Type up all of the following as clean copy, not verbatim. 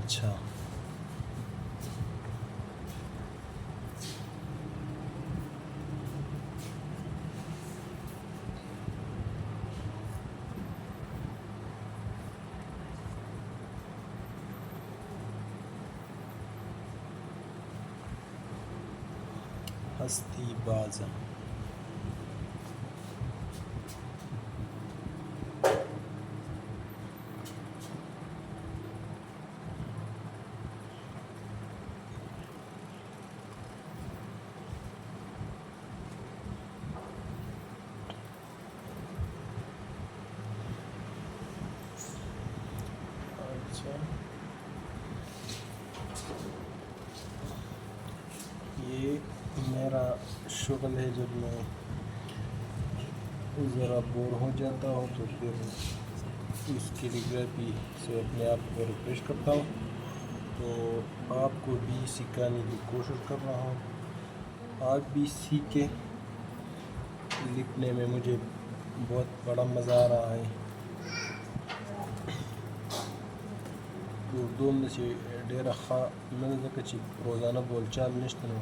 अच्छा, हस्ती बाज़ा। अच्छा, ये मेरा शुगल है। जब मैं ज़रा बोर हो जाता हूँ तो फिर इस कैलीग्राफी से अपने आप को रिफ्रेश करता हूँ। तो आपको भी सिखाने की कोशिश कर रहा हूँ। आप भी सीखे। लिखने में मुझे बहुत बड़ा मज़ा आ रहा है। उर्दू में से ډېره ښه نه ده، ځکه چې روزانه بولچال نشته، نو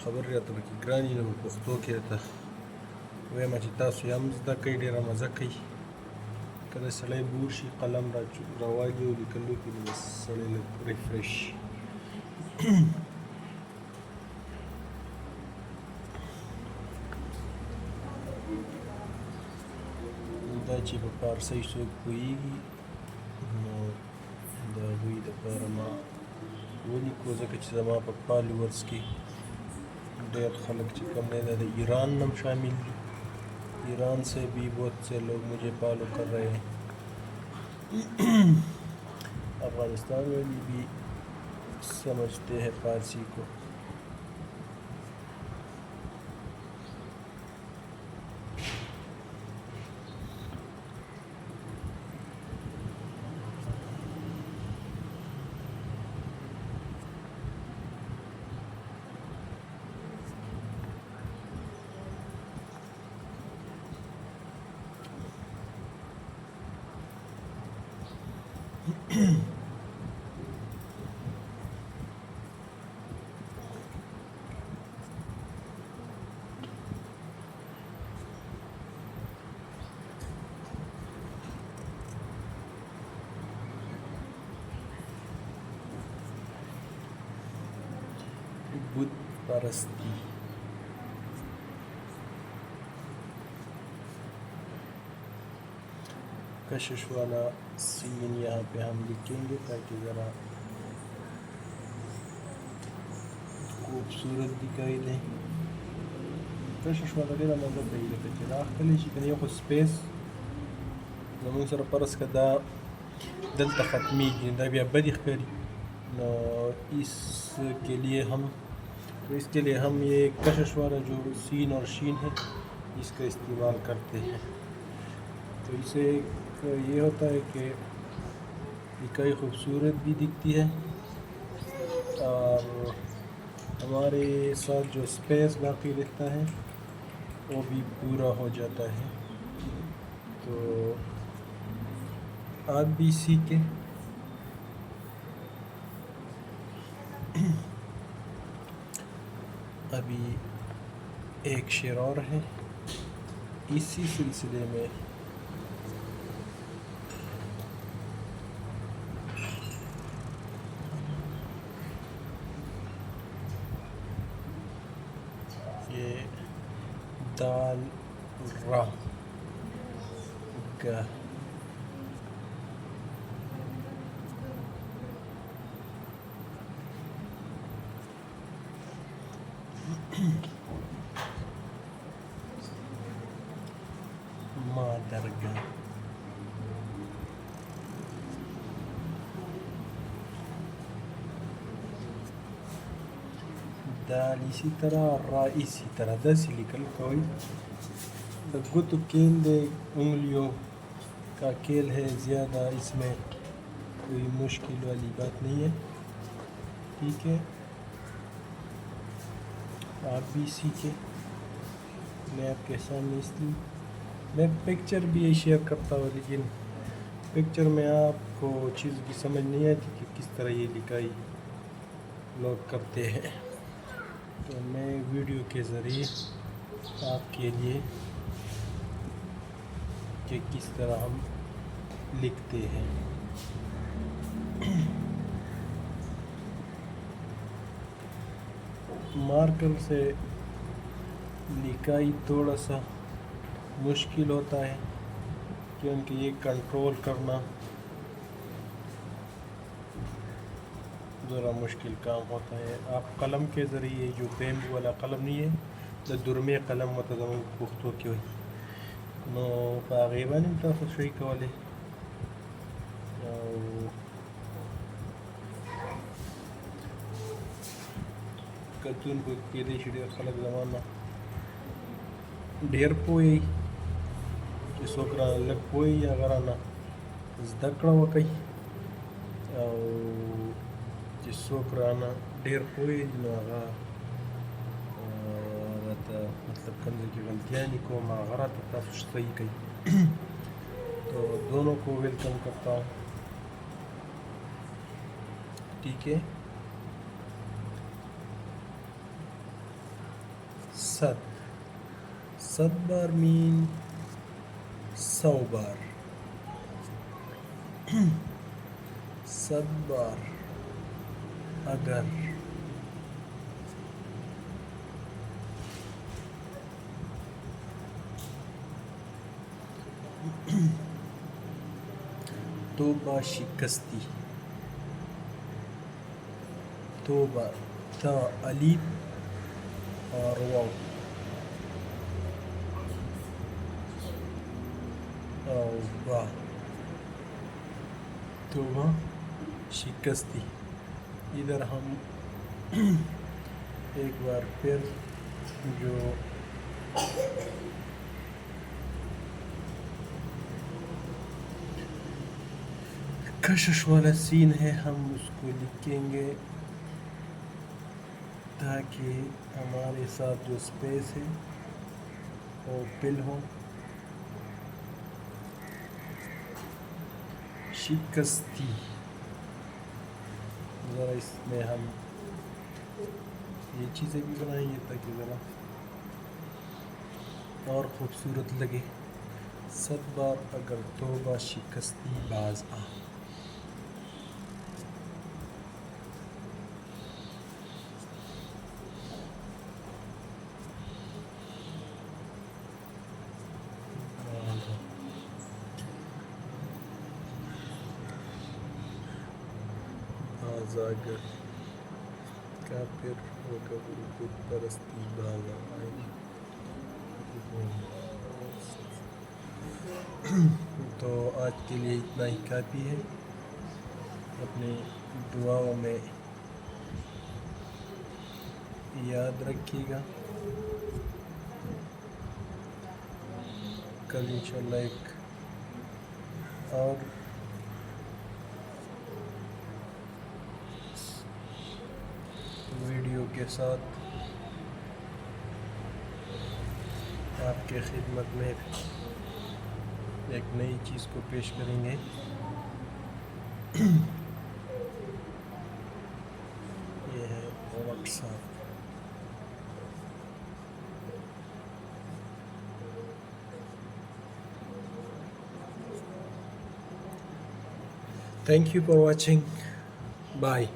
خبرې راته پکې ګرانې، نو په پښتو کې راته وایم چې تاسو یې هم زده کړئ، ډېره مزه کوي. کله سړی بور شي قلم راواږي او لیکلو کې نو بس سړی لږ ریفریش شي. دا چې په فارسي څوک پوهېږي نو د هغوی دپاره ما ولیکو، ځکه چې زما په فالوورز کې ढेर खलक چې کوم دی د ایران نم شامل دي. ईरान से भी बहुत से लोग मुझे फॉलो कर रहे हैं. अफ़गानिस्तान में भी समझते हैं फ़ारसी को. बुत परस्ती. कशिश वाला सीन यहाँ पे हम लिखेंगे ताकि ज़रा खूबसूरत दिखाई दे. कशिश वाला ډېره مزه کوي، لکه چې راښکلی شي که نه. یو خو سپیس زموږ سره فرض که دا دلته ختمیږي، دا بیا بدې ښکاري. نو اس के लिए हम ये कशिश वाला जो सीन और शीन है इसका इस्तेमाल करते हैं. तो इससे ये होता है कि इकाई खूबसूरत भी दिखती है और हमारे साथ जो स्पेस बाकी रहता है वो भी पूरा हो जाता है. तो आप भी सीखें. अभी एक शेर और है इसी सिलसिले में. ये दाल रा का मादरगा. दाल इसी तरह और रा इसी तरह 10 लिखल कोई गुत केल दे. उंगलियों का केल है ज़्यादा, इसमें कोई मुश्किल वाली बात नहीं है. ठीक है. आप भी सीखें। मैं आपके सामने इसलिए मैं पिक्चर भी शेयर करता हूँ, लेकिन पिक्चर में आपको चीज़ की समझ नहीं आती कि किस तरह ये लिखाई लोग करते हैं। तो मैं वीडियो के ज़रिए आपके लिए कि किस तरह हम लिखते हैं। मार्कर से लिखाई थोड़ा सा मुश्किल होता है क्योंकि ये कंट्रोल करना ज़रा मुश्किल काम होता है। आप कलम के ज़रिए, जो बेम्बू वाला कलम नहीं है तो दुरमे कलम मतलब पुख्तों की नो फागेबा नहीं था खुशी कवाले कतून को केदे शिड़े खलक ज़माना ढेर पोई कि सोकरा लग पोई या गराना ज़दकड़ा वकई कि सोकराना ढेर पोई ना मतलब कंधे की गलतियाँ नहीं को मागरा तथा सही कही। तो दोनों को वेलकम करता हूँ, ठीक है। सत बार मीन 100 बार, 7 बार अगर, तोबा शिकस्ती, तोबा ता अलीफ और वाव, तौबा तोबा शिकस्ती। इधर हम एक बार फिर जो कशिश वाला सीन है हम उसको लिखेंगे ताकि हमारे साथ जो स्पेस है वो फिल हो। शिकस्ती, ज़रा इसमें हम ये चीज़ें भी बनाएंगे ताकि ज़रा और ख़ूबसूरत लगे। 7 बार अगर तोबा शिकस्ती बाज आ। जागर काफिर होकर बुत परस्ती भागा आई। तो आज के लिए इतना ही काफ़ी है। अपनी दुआओं में याद रखिएगा। कल इंशाल्लाह एक और वीडियो के साथ आपके खिदमत में एक नई चीज़ को पेश करेंगे। ये है WhatsApp. Thank you for watching. Bye.